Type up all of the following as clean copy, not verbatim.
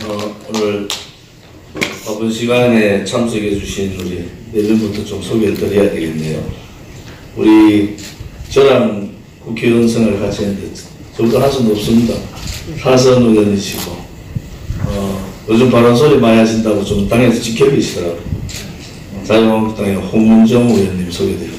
오늘 바쁜 시간에 참석해 주신 우리 네 분부터 좀 소개를 드려야 되겠네요. 우리 저랑 국회의원 생활을 같이 했는데 저보다 할 수는 없습니다. 사선 의원이시고 요즘 바른 소리 많이 하신다고 좀 당에서 지켜 계시더라고요. 자유한국당의 홍문정 의원님 소개드립니다.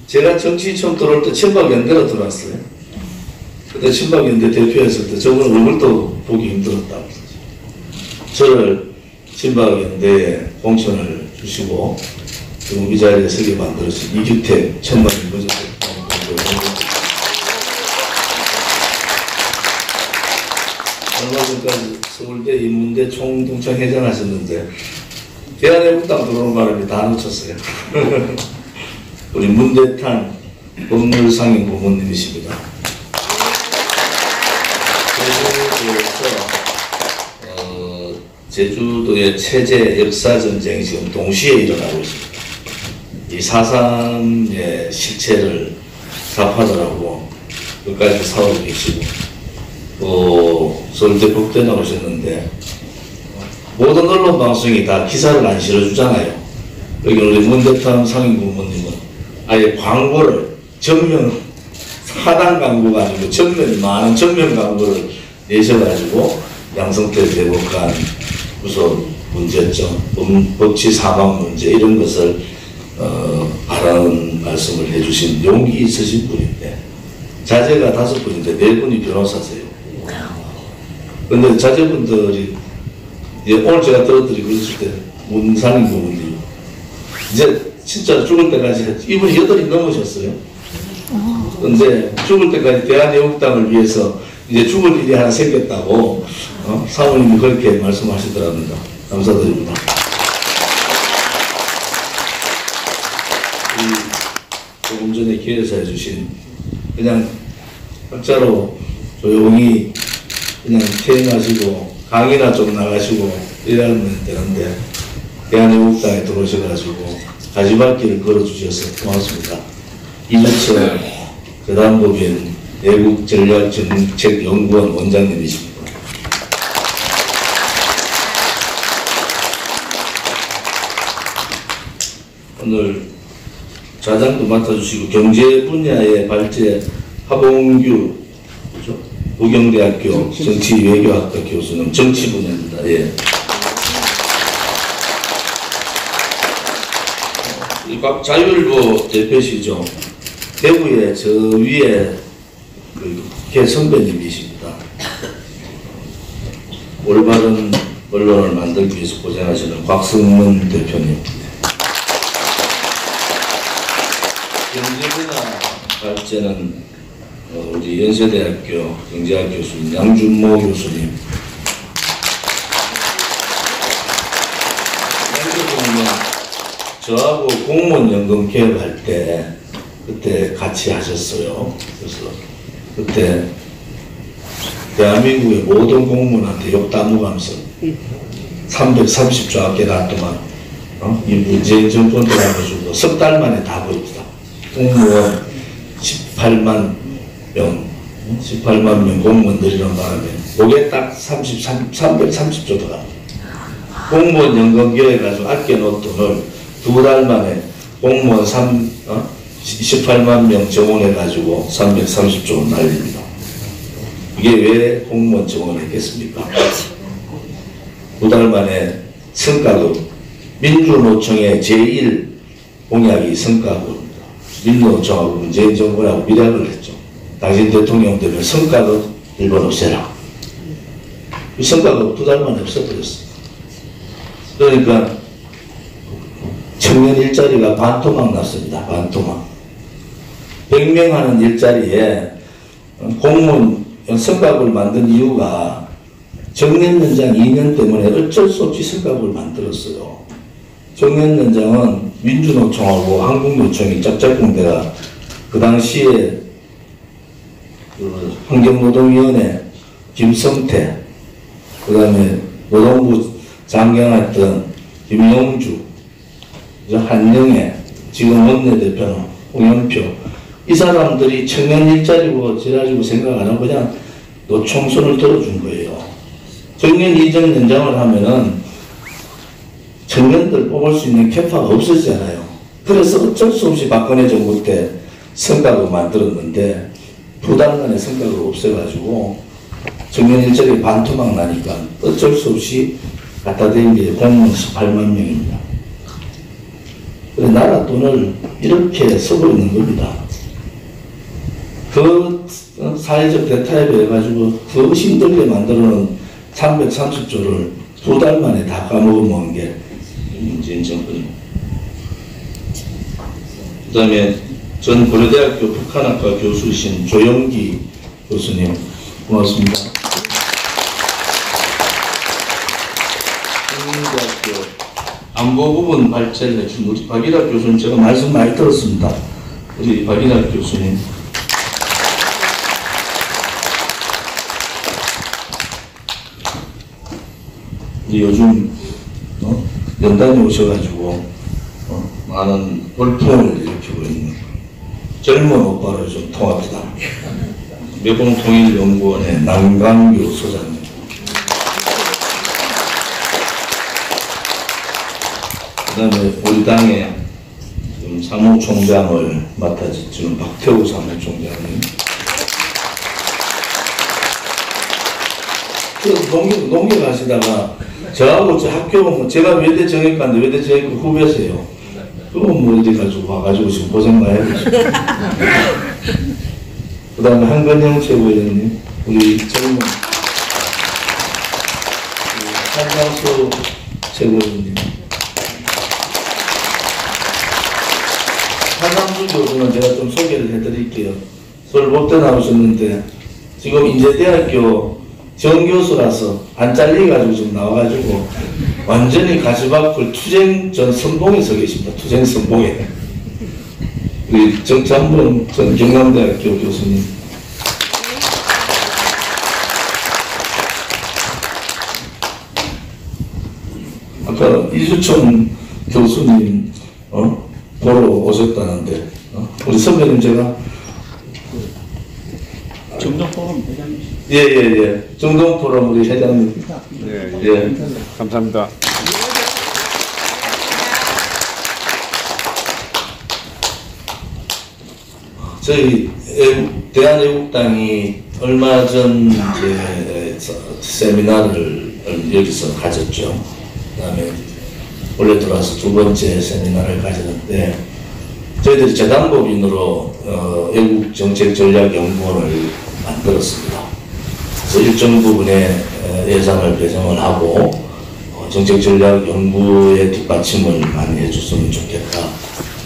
제가 정치 처음 들어올 때 친박연대로 들어왔어요. 그때 친박연대 대표였을 때 저분 얼굴도 보기 힘들었다고. 저를 친박연대에 공천을 주시고 지금 이 자리에 서게 만들어주신 이규택 천만님 모셨습니다. 얼마 전까지 서울대 인문대 총동창 회장하셨는데 대한애국당 들어오는 바람에 다 놓쳤어요. 우리 문대탄 법률상임 고문님이십니다. 제주도의 체제 역사전쟁이 지금 동시에 일어나고 있습니다. 이 4.3의 실체를 좌파들하고 끝까지 싸우고 계시고 또 서울대 법대 나오셨는데 모든 언론 방송이 다 기사를 안 실어주잖아요. 여기 우리 문대탄 상임 고문님은 아예 광고를 전면 하단 광고가 아니고 전면 많은 전면 광고를 내셔가지고 양성태 대법관 구속 문제점, 법치 사망 문제 이런 것을 바라는 말씀을 해주신 용기 있으신 분인데 자제가 5분인데 4분이 변호사세요. 근데 자제분들이 이제 오늘 제가 들어드리고 있을 때 문상임 부모님 이제 진짜 죽을 때까지 이분이 8이 넘으셨어요. 근데 죽을 때까지 대한애국당을 위해서 이제 죽을 일이 하나 생겼다고 사모님이 그렇게 말씀하시더랍니다. 감사드립니다. 조금 전에 기회사 해주신 그냥 각자로 조용히 그냥 퇴행하시고 강의나 좀 나가시고 이러면 되는데 대한애국당에 들어오셔가지고 가지발길을 걸어주셔서 고맙습니다. 이주철 재단법인 애국전략정책연구원 원장님이십니다. 오늘 좌장도 맡아주시고 경제 분야의 발제 하봉규 부경대학교 정치외교학과 교수님 정치 분야입니다. 예. 자율보 대표시죠. 대구의 저 위에 그 선배님이십니다. 올바른 언론을 만들기 위해서 고생하시는 곽승문 대표님. 경제분야 발제는 우리 연세대학교 경제학 교수님 양준모 교수님. 저하고 공무원 연금 개혁할 때 그때 같이 하셨어요. 그래서 그때 대한민국의 모든 공무원한테 욕 다 먹으면서 330조 아껴 놨더만 이 문재인 정권 들어가지고 석 달 만에 다 버립니다. 공무원 18만 명 공무원 늘리는 바람에 그게 딱 330조 들어갑니다. 공무원 연금 개혁해가지고 아껴놓은 돈을 2달 만에 공무원 18만 명 정원해가지고 330조 날립니다. 이게 왜 공무원 정원했겠습니까? 2달 만에 성과급, 민주노총의 제1 공약이 성과급입니다. 민주노총하고 문재인 정부하고 밀약을 했죠. 당신 대통령 되면 성과급 일본 없애라. 이 성과급 2달 만에 없애버렸습니다. 그러니까 청년 일자리가 반토막 났습니다. 반토막. 100명 하는 일자리에 공무원 성과급을 만든 이유가 정년연장 2년 때문에 어쩔 수 없이 성과급을 만들었어요. 정년연장은 민주노총하고 한국노총이 짝짝꿍대가 그 당시에 그 환경노동위원회 김성태, 그 다음에 노동부 장경했던 김용주, 한영애, 지금 원내대표는 홍영표, 이 사람들이 청년 일자리고 지라지고 생각 안 하고 그냥 노총선을 들어준 거예요. 청년 이전 연장을 하면은 청년들 뽑을 수 있는 캐파가 없어지잖아요. 그래서 어쩔 수 없이 박근혜 정부 때 성과급을 만들었는데 두 달간의 성과급을 없애가지고 청년 일자리 반토막 나니까 어쩔 수 없이 갖다 댄 게 공무원 18만 명입니다. 그래 나라 돈을 이렇게 쓰고 있는 겁니다. 그 사회적 대타협을 해가지고 그 힘들게 만들어놓은 330조를 두 달 만에 다 까먹어먹은 게 문재인 정권입니다. 그 다음에 전 고려대학교 북한학과 교수이신 조영기 교수님 고맙습니다. 국민대학교 안보 부분 발제를 해준 우리 박일학 교수님 제가 말씀 많이 들었습니다. 우리 박일학 교수님 요즘 연단에 오셔가지고 많은 돌풍을 일으키고 있는 젊은 오빠를 좀 통합니다. 매봉통일연구원의 남강규 소장님, 그 다음에 우리 당의 사무총장을 맡아주는 박태우 사무총장님, 농계 가시다가 저하고 저 학교 제가 외대 정외과인데 외대 정외과 후배세요. 그건 뭐 이래 가지고 와가지고 지금 고생 많이 해보시고. 그 다음에 한건영 최고위원님, 우리 젊은 한상수 최고위원님, 한상수 교수는 제가 좀 소개를 해드릴게요. 서울법대 나오셨는데 지금 인제대학교 정교수라서 안 잘려가지고 지금 나와가지고 완전히 가시밭을 투쟁 전 선봉에 서 계십니다. 투쟁 선봉에. 우리 정찬범 전 경남대학교 교수님. 아까 이수천 교수님 보러 오셨다는데 우리 선배님 제가 정동포럼 회장님. 예. 정동포럼 우리 회장님. 예. 감사합니다. 저희 대한애국당이 얼마 전 이제 세미나를 여기서 가졌죠. 그다음에 원래 들어와서 두 번째 세미나를 가졌는데 저희들이 재단법인으로 애국정책전략연구원을 만들었습니다. 그래서 일정 부분의 예산을 배정을 하고 정책전략연구의 뒷받침을 많이 해줬으면 좋겠다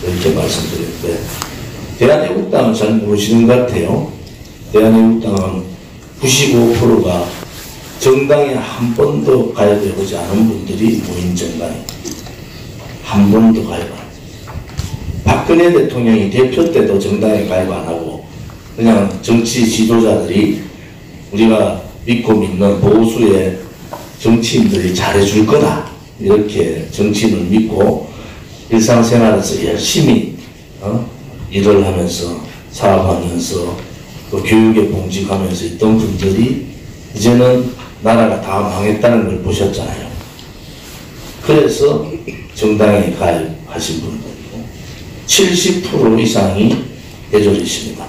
이렇게 말씀드렸는데 대한애국당은 잘 모르시는 것 같아요. 대한애국당은 95%가 정당에 한 번도 가입해보지 않은 분들이 모인 정당입니다. 한 번도 가입 안 해요. 박근혜 대통령이 대표 때도 정당에 가입 안 하고 그냥 정치 지도자들이 우리가 믿고 믿는 보수의 정치인들이 잘해줄 거다 이렇게 정치인을 믿고 일상생활에서 열심히 일을 하면서 사업하면서 또 교육에 봉직하면서 있던 분들이 이제는 나라가 다 망했다는 걸 보셨잖아요. 그래서 정당에 가입하신 분들이고 70% 이상이 예졸이십니다.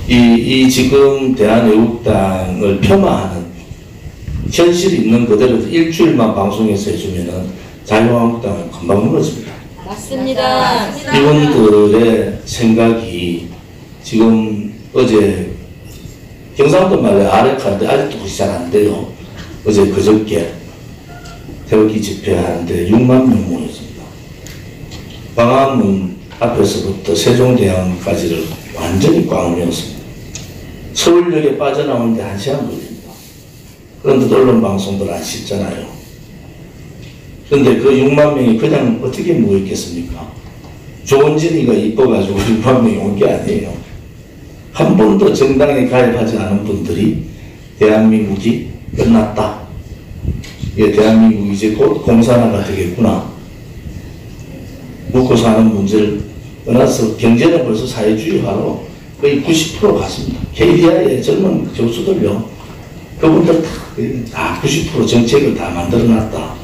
이 지금 대한애국당을 폄하하는 현실이 있는 그대로 일주일만 방송에서 해주면은 자유한국당은 금방 무너집니다. 맞습니다. 이분들의 생각이 지금 어제 경상도 말에 아래카인데 아직도 그것이 잘 안 돼요. 어제 그저께 태극기 집회하는데 6만 명 모였습니다. 광화문 앞에서부터 세종대왕까지를 완전히 꽉 메웠습니다. 서울역에 빠져나오는데 1시간 걸립니다. 그런데 언론 방송들 안 씻잖아요. 그런데 그 6만 명이 그냥 어떻게 모였겠습니까? 조원진이가 이뻐가지고 6만 명이 온 게 아니에요. 한 번도 정당에 가입하지 않은 분들이 대한민국이 끝났다. 예, 대한민국이 이제 곧 공산화가 되겠구나. 먹고 사는 문제를 떠나서 경제는 벌써 사회주의화로 거의 90% 갔습니다. KDI의 젊은 교수들요, 그분들 다 90% 정책을 다 만들어놨다.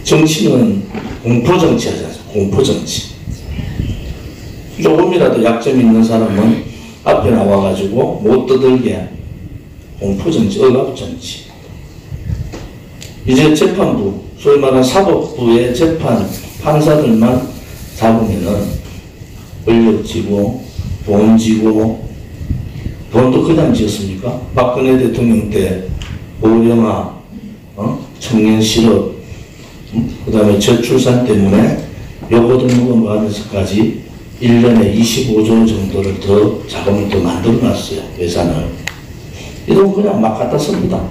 정치는 공포정치 하지 않습니까? 공포정치. 조금이라도 약점 있는 사람은 앞에 나와가지고 못 떠들게 공포정치, 억압정치. 이제 재판부, 소위 말하는 사법부의 재판 판사들만 잡으면은 권력 쥐고 돈 쥐고, 돈도 그냥 지었습니까? 박근혜 대통령 때 고령화, 청년 실업, 그 다음에 저출산 때문에 요거도 먹어가면서까지 1년에 25조 정도를 더 자금을 더 만들어놨어요. 예산을. 이 돈 그냥 막 갖다 씁니다.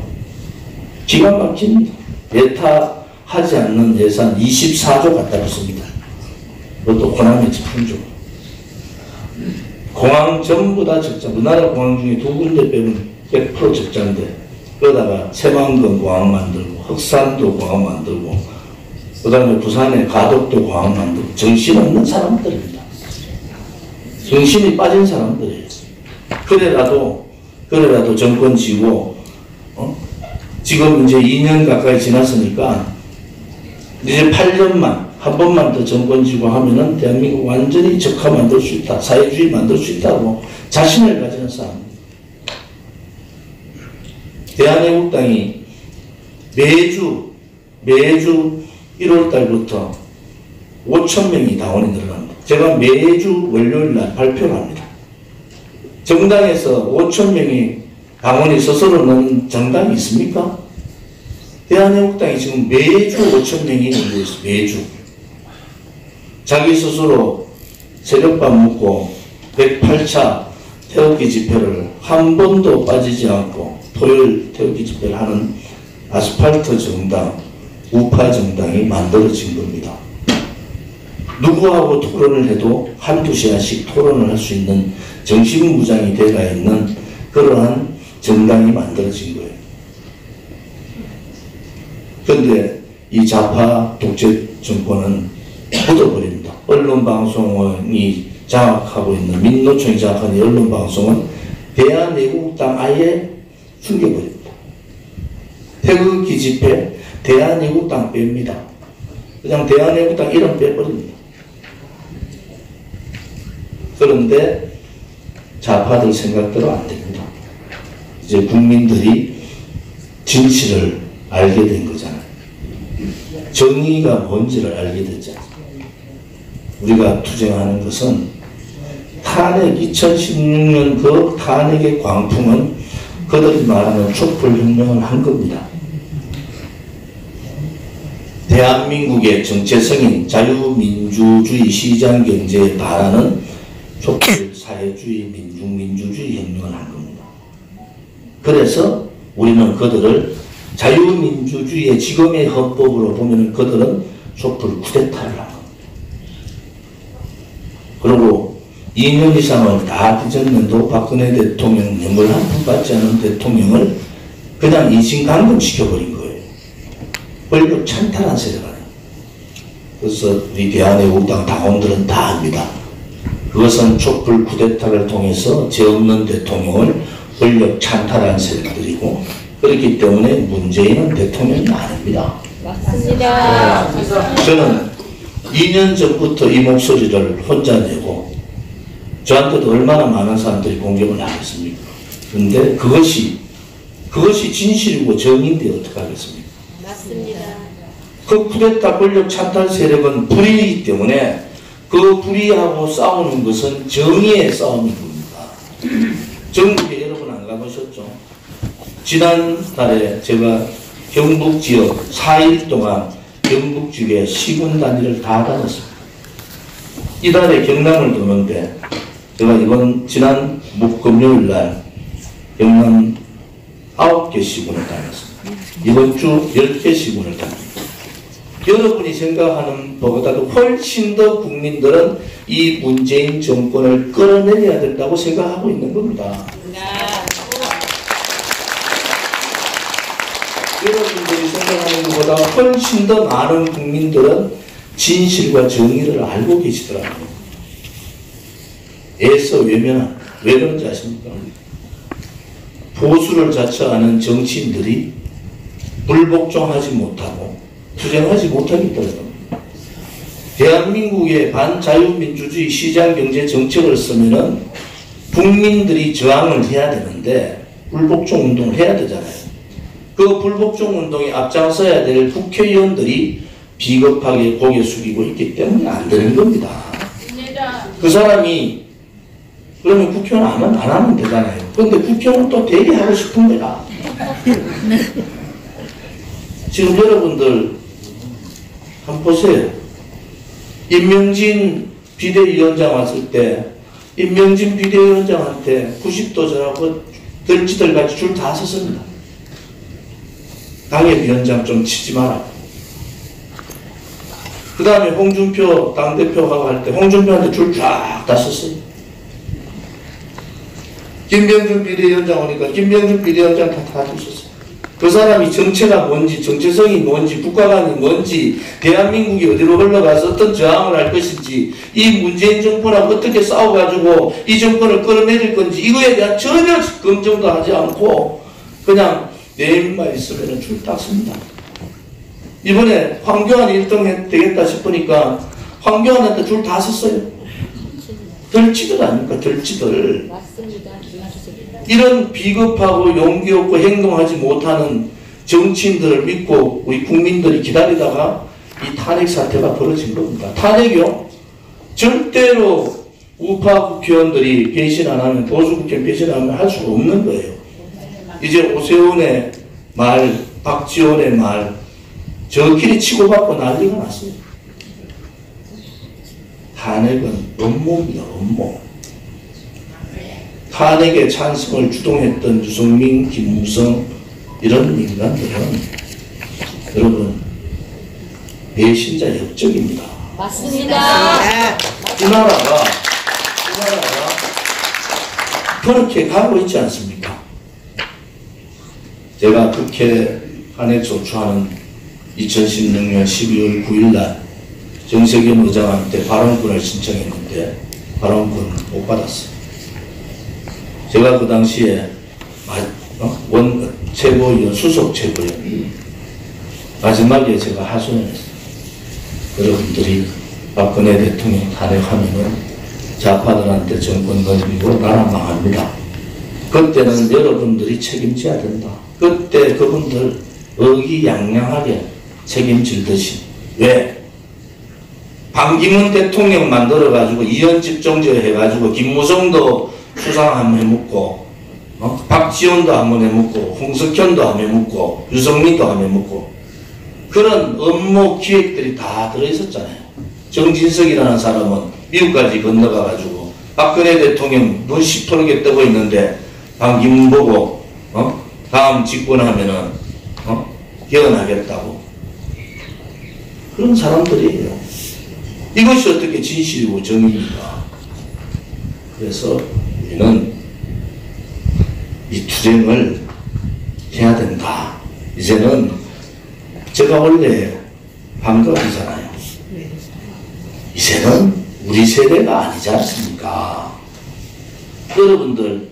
기가 막힙니다. 예타하지 않는 예산 24조 갖다 놨습니다. 그것도 호남의 집중조. 공항 전부 다 적자. 우리나라 공항 중에 2군데 빼면 100% 적자인데, 그러다가 새만금 공항 만들고, 흑산도 공항 만들고, 그 다음에 부산에 가덕도 공항 만들고, 정신없는 사람들입니다. 정신이 빠진 사람들이에요. 그래라도 정권 지고, 지금 이제 2년 가까이 지났으니까, 이제 8년만, 한 번만 더 정권 지고 하면은 대한민국 완전히 적화 만들 수 있다. 사회주의 만들 수 있다고 자신을 가지는 사람. 대한애국당이 매주 1월 달부터 5,000명이 당원이 늘어납니다. 제가 매주 월요일 날 발표를 합니다. 정당에서 5,000명이 당원이 스스로 넣는 정당이 있습니까? 대한애국당이 지금 매주 5,000명이 늘고 있어요. 매주. 자기 스스로 새벽밥 먹고 108차 태극기 집회를 한 번도 빠지지 않고 토요일 태극기 집회를 하는 아스팔트 정당, 우파 정당이 만들어진 겁니다. 누구하고 토론을 해도 한두 시간씩 토론을 할 수 있는 정신무장이 되어 있는 그러한 정당이 만들어진 거예요. 그런데 이 좌파 독재 정권은 묻어버립니다. 언론방송이 장악하고 있는, 민노총이 장악하는 언론방송은 대한애국당 아예 숨겨버립니다. 태극기 집회 대한애국당 뺍니다. 그냥 대한애국당 이름 빼버립니다. 그런데 좌파들 생각대로 안 됩니다. 이제 국민들이 진실을 알게 된 거잖아요. 정의가 뭔지를 알게 됐잖아요. 우리가 투쟁하는 것은 탄핵, 2016년 그 탄핵의 광풍은 그들이 말하는 촛불혁명을 한 겁니다. 대한민국의 정체성인 자유민주주의 시장경제에 반하는 촛불 사회주의 민중민주주의 혁명을 한 겁니다. 그래서 우리는 그들을 자유민주주의의 지금의 헌법으로 보면 그들은 촛불 쿠데타를 한 겁니다. 그리고 2년 이상을 다 뒤졌는데도 박근혜 대통령 명을 한 푼 받지 않은 대통령을 그냥 인신강금시켜버린 거예요. 권력 찬탈한 세력을. 그래서 우리 대한애국당 당원들은 다 압니다. 그것은 촛불 쿠데타를 통해서 죄 없는 대통령을 권력 찬탈한 세력들이고, 그렇기 때문에 문재인은 대통령이 아닙니다. 맞습니다. 저는 2년 전부터 이 목소리를 혼자 내고, 저한테도 얼마나 많은 사람들이 공격을 하겠습니까? 그런데 그것이 진실이고 정의인데 어떡하겠습니까? 맞습니다. 그 쿠데타 권력 찬탈 세력은 불의이기 때문에 그 불의하고 싸우는 것은 정의의 싸움인 겁니다. 전국에 여러분 안 가보셨죠? 지난달에 제가 경북 지역 4일 동안 경북 지역의 시군 단위를 다 다녔습니다. 이달에 경남을 도는데 제가 지난 금요일 날 경남 9개 시군을 다녔습니다. 이번 주 10개 시군을 다닙니다. 여러분이 생각하는 것보다도 훨씬 더 국민들은 이 문재인 정권을 끌어내려야 된다고 생각하고 있는 겁니다. 여러분들이 생각하는 것보다 훨씬 더 많은 국민들은 진실과 정의를 알고 계시더라고요. 애써 외면한. 왜 그런지 아십니까? 보수를 자처하는 정치인들이 불복종하지 못하고 투쟁하지 못하기 때문입니다. 대한민국의 반자유민주주의 시장경제 정책을 쓰면은 국민들이 저항을 해야 되는데 불복종 운동을 해야 되잖아요. 그 불복종 운동에 앞장서야 될 국회의원들이 비겁하게 고개 숙이고 있기 때문에 안 되는 겁니다. 그 사람이 그러면 국회의원 안 하면 되잖아요. 그런데 국회의원 또 되게 하고 싶은 거야. 지금 여러분들 한번 보세요. 임명진 비대위원장 왔을 때 임명진 비대위원장한테 90도 저라고 들지들 같이 줄 다 섰습니다. 당의 위원장 좀 치지 마라. 그 다음에 홍준표 당대표하고 할 때 홍준표한테 줄 쫙 다 섰어요. 김병준 비대위원장 오니까 김병준 비대위원장 다 줬었어요. 그 사람이 정체가 뭔지, 정체성이 뭔지, 국가관이 뭔지, 대한민국이 어디로 흘러가서 어떤 저항을 할 것인지, 이 문재인 정권하고 어떻게 싸워가지고 이 정권을 끌어내릴 건지, 이거에 대한 전혀 검증도 하지 않고 그냥 내 입만 있으면 줄 땄습니다. 이번에 황교안이 1등 되겠다 싶으니까 황교안한테 줄 다 섰어요. 덜치들 아닙니까? 덜치들. 맞습니다. 이런 비겁하고 용기 없고 행동하지 못하는 정치인들을 믿고 우리 국민들이 기다리다가 이 탄핵 사태가 벌어진 겁니다. 탄핵이요? 절대로 우파 국회의원들이 배신 안 하면, 보수 국회의원 배신 안 하면 할 수가 없는 거예요. 이제 오세훈의 말, 박지원의 말, 저끼리 치고받고 난리가 났어요. 탄핵은 업무입니다. 업무. 탄핵에 찬성을 주동했던 유승민, 김무성 이런 인간들은 여러분 배신자 역적입니다. 맞습니다. 이 나라가 그렇게 가고 있지 않습니까? 제가 국회 탄핵 소추하는 2016년 12월 9일 날 정세균 의장한테 발언권을 신청했는데 발언권을 못 받았어요. 제가 그 당시에 최고위원, 수석 최고위원 마지막에 제가 하소연했어요. 여러분들이 박근혜 대통령 탄핵하면은 좌파들한테 정권 넘기고 나라 망합니다. 그때는 여러분들이 책임져야 된다. 그때 그분들 의기양양하게 책임질듯이. 왜? 반기문 대통령 만들어가지고 이현집정제 해가지고 김무성도 수상 한번 해먹고, 박지원도 한번 해먹고, 홍석현도 한번 해먹고, 유승민도 한번 해먹고, 그런 업무 기획들이 다 들어있었잖아요. 정진석이라는 사람은 미국까지 건너가가지고 박근혜 대통령 눈 시퍼렇게 뜨고 있는데 반기문 보고 다음 집권하면은 개헌하겠다고. 그런 사람들이에요. 이것이 어떻게 진실이고 정의입니까? 그래서 우리는 이 투쟁을 해야 된다. 이제는 제가 원래 반갑이잖아요. 이제는 우리 세대가 아니지 않습니까? 여러분들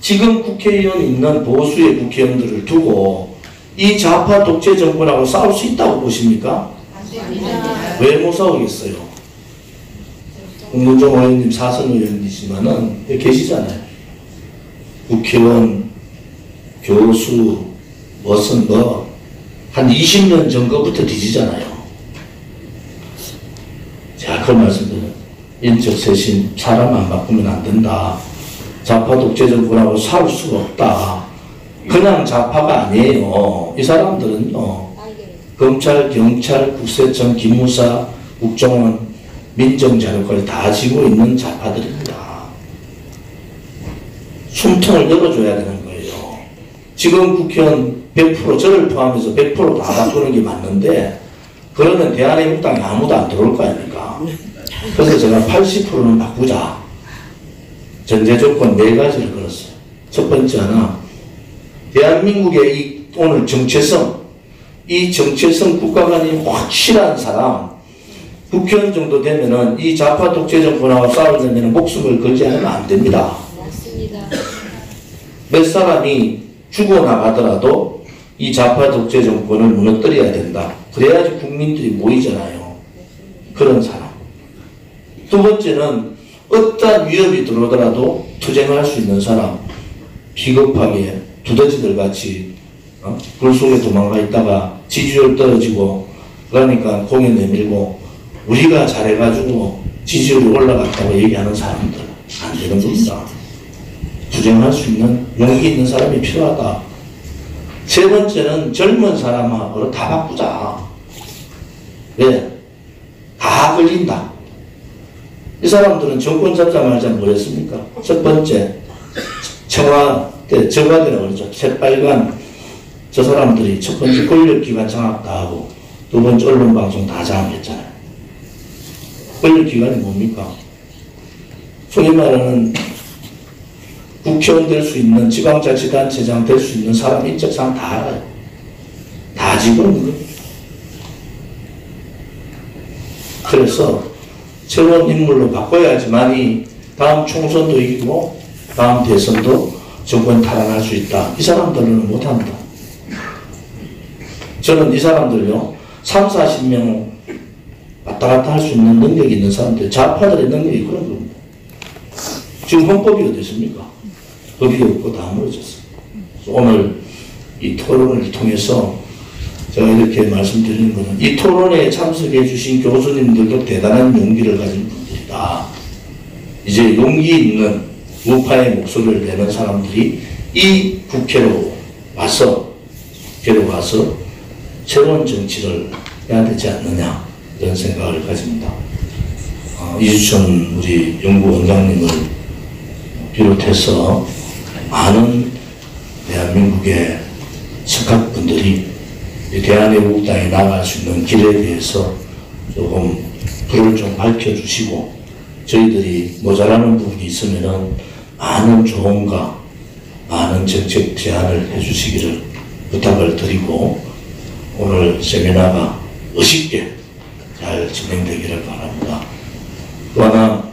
지금 국회의원 있는 보수의 국회의원들을 두고 이 좌파 독재 정권하고 싸울 수 있다고 보십니까? 왜 못 싸우겠어요? 홍문종 의원님 사선 의원이지만은 계시잖아요. 국회의원, 교수, 무슨 한 20년 전거부터 뒤지잖아요. 제가 그 말씀드려요. 인적 쇄신, 사람 안 바꾸면 안 된다. 좌파 독재 정권하고 싸울 수가 없다. 그냥 좌파가 아니에요. 이 사람들은요. 검찰, 경찰, 국세청, 기무사, 국정원, 민정자료까지 다 지고 있는 좌파들입니다. 숨통을 열어줘야 되는 거예요. 지금 국회의원 100% 저를 포함해서 100% 다 바꾸는 게 맞는데 그러면 대한민국당에 아무도 안 들어올 거 아닙니까? 그래서 제가 80%는 바꾸자. 전제 조건 4가지를 걸었어요. 첫 번째 하나, 대한민국의 이 오늘 정체성, 이 정체성 국가관이 확실한 사람, 국회의원 정도 되면은 이 좌파 독재 정권하고 싸우려면 목숨을 걸지 않으면 안 됩니다. 맞습니다. 몇 사람이 죽어나가더라도 이 좌파 독재 정권을 무너뜨려야 된다. 그래야지 국민들이 모이잖아요. 그런 사람. 두 번째는 어떠한 위협이 들어오더라도 투쟁할 수 있는 사람. 비겁하게 두더지들 같이 불 속에 도망가 있다가 지지율 떨어지고 그러니까 공에 내밀고 우리가 잘해가지고 지지율이 올라갔다고 얘기하는 사람들 안 되는 겁니다. 투쟁할 수 있는 용기 있는 사람이 필요하다. 세 번째는 젊은 사람하고 다 바꾸자. 왜? 다 걸린다. 이 사람들은 정권 잡자마자 뭐랬습니까? 첫 번째 청와대, 정화대라고 그러죠. 새빨간 저 사람들이 첫 번째 권력기관 장악 다 하고 두 번째 언론방송 다 장악했잖아요. 권력기관이 뭡니까? 소위 말하는 국회의원 될 수 있는 지방자치단체장 될 수 있는 사람 인적사항 다 알아요. 다 지고 있는 거예요. 그래서 새로운 인물로 바꿔야지만이 다음 총선도 이기고 다음 대선도 정권 탈환할 수 있다. 이 사람들은 못한다. 저는 이 사람들요 3, 40명 왔다 갔다 할 수 있는 능력이 있는 사람들, 좌파들의 능력이 그런 겁니다. 지금 헌법이 어디 있습니까? 법이 없고 다 무너졌어요. 오늘 이 토론을 통해서 제가 이렇게 말씀드리는 것은 이 토론에 참석해 주신 교수님들도 대단한 용기를 가진 분들이다. 이제 용기 있는 우파의 목소리를 내는 사람들이 이 국회로 와서 새로운 정치를 해야 되지 않느냐 이런 생각을 가집니다. 이주천 우리 연구원장님을 비롯해서 많은 대한민국의 석학분들이 대한애국당에 나갈 수 있는 길에 대해서 조금 불을 좀 밝혀주시고 저희들이 모자라는 부분이 있으면은 많은 조언과 많은 정책 제안을 해주시기를 부탁을 드리고 오늘 세미나가 멋있게 잘 진행되기를 바랍니다. 또 하나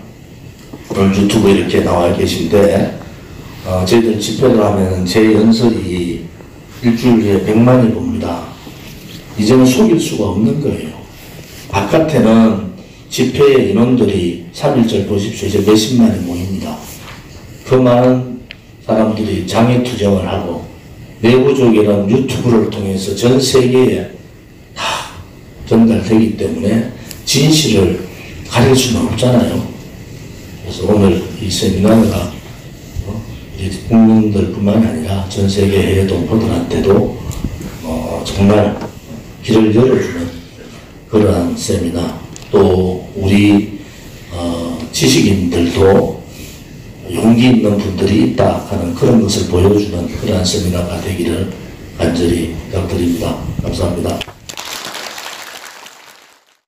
오늘 유튜브에 이렇게 나와 계신데 저희들 집회를 하면 제 연설이 일주일에 100만이 봅니다. 이제는 속일 수가 없는 거예요. 바깥에는 집회의 인원들이 3.1절 보십시오. 이제 몇십만이 모입니다. 그 많은 사람들이 장애투쟁을 하고 내부적인 유튜브를 통해서 전 세계에 다 전달되기 때문에 진실을 가릴 수는 없잖아요. 그래서 오늘 이 세미나가 국민들뿐만 아니라 전 세계 해외 동포들한테도 정말 길을 열어주는 그러한 세미나, 또 우리 지식인들도 용기 있는 분들이 있다 하는 그런 것을 보여주는 그러한 세미나가 되기를 간절히 부탁드립니다. 감사합니다.